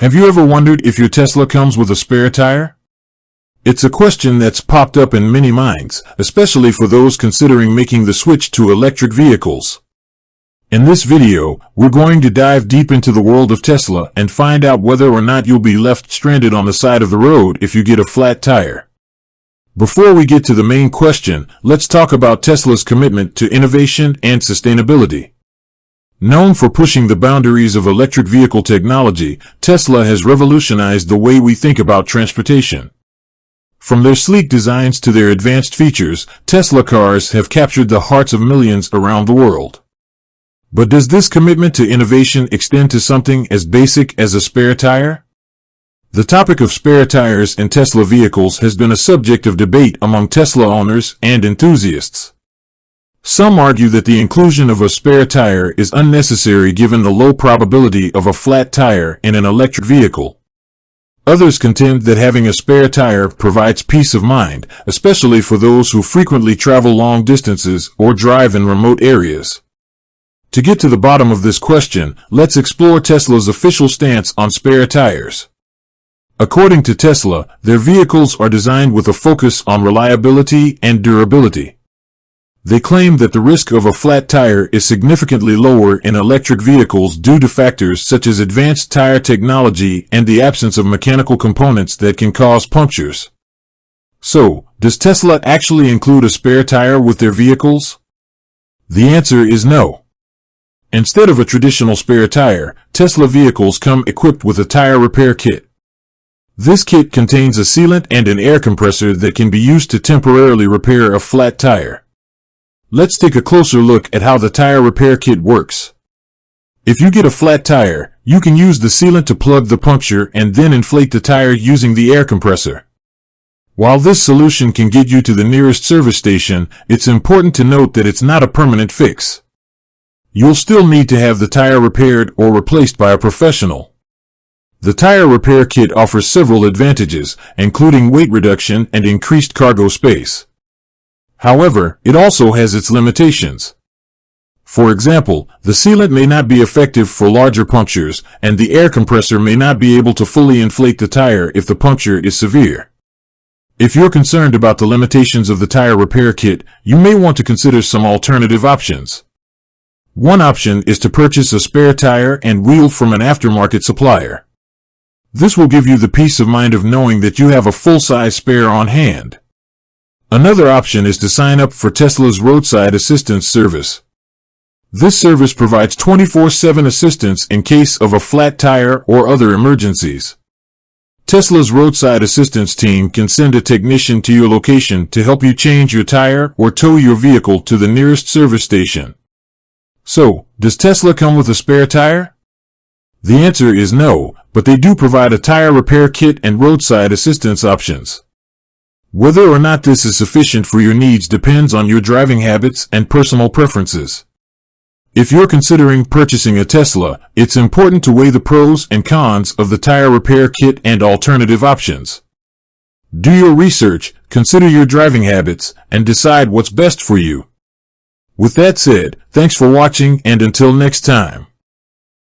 Have you ever wondered if your Tesla comes with a spare tire? It's a question that's popped up in many minds, especially for those considering making the switch to electric vehicles. In this video, we're going to dive deep into the world of Tesla and find out whether or not you'll be left stranded on the side of the road if you get a flat tire. Before we get to the main question, let's talk about Tesla's commitment to innovation and sustainability. Known for pushing the boundaries of electric vehicle technology, Tesla has revolutionized the way we think about transportation. From their sleek designs to their advanced features, Tesla cars have captured the hearts of millions around the world. But does this commitment to innovation extend to something as basic as a spare tire? The topic of spare tires in Tesla vehicles has been a subject of debate among Tesla owners and enthusiasts. Some argue that the inclusion of a spare tire is unnecessary given the low probability of a flat tire in an electric vehicle. Others contend that having a spare tire provides peace of mind, especially for those who frequently travel long distances or drive in remote areas. To get to the bottom of this question, let's explore Tesla's official stance on spare tires. According to Tesla, their vehicles are designed with a focus on reliability and durability. They claim that the risk of a flat tire is significantly lower in electric vehicles due to factors such as advanced tire technology and the absence of mechanical components that can cause punctures. So, does Tesla actually include a spare tire with their vehicles? The answer is no. Instead of a traditional spare tire, Tesla vehicles come equipped with a tire repair kit. This kit contains a sealant and an air compressor that can be used to temporarily repair a flat tire. Let's take a closer look at how the tire repair kit works. If you get a flat tire, you can use the sealant to plug the puncture and then inflate the tire using the air compressor. While this solution can get you to the nearest service station, it's important to note that it's not a permanent fix. You'll still need to have the tire repaired or replaced by a professional. The tire repair kit offers several advantages, including weight reduction and increased cargo space. However, it also has its limitations. For example, the sealant may not be effective for larger punctures, and the air compressor may not be able to fully inflate the tire if the puncture is severe. If you're concerned about the limitations of the tire repair kit, you may want to consider some alternative options. One option is to purchase a spare tire and wheel from an aftermarket supplier. This will give you the peace of mind of knowing that you have a full-size spare on hand. Another option is to sign up for Tesla's roadside assistance service. This service provides 24/7 assistance in case of a flat tire or other emergencies. Tesla's roadside assistance team can send a technician to your location to help you change your tire or tow your vehicle to the nearest service station. So, does Tesla come with a spare tire? The answer is no, but they do provide a tire repair kit and roadside assistance options. Whether or not this is sufficient for your needs depends on your driving habits and personal preferences. If you're considering purchasing a Tesla, it's important to weigh the pros and cons of the tire repair kit and alternative options. Do your research, consider your driving habits, and decide what's best for you. With that said, thanks for watching, and until next time.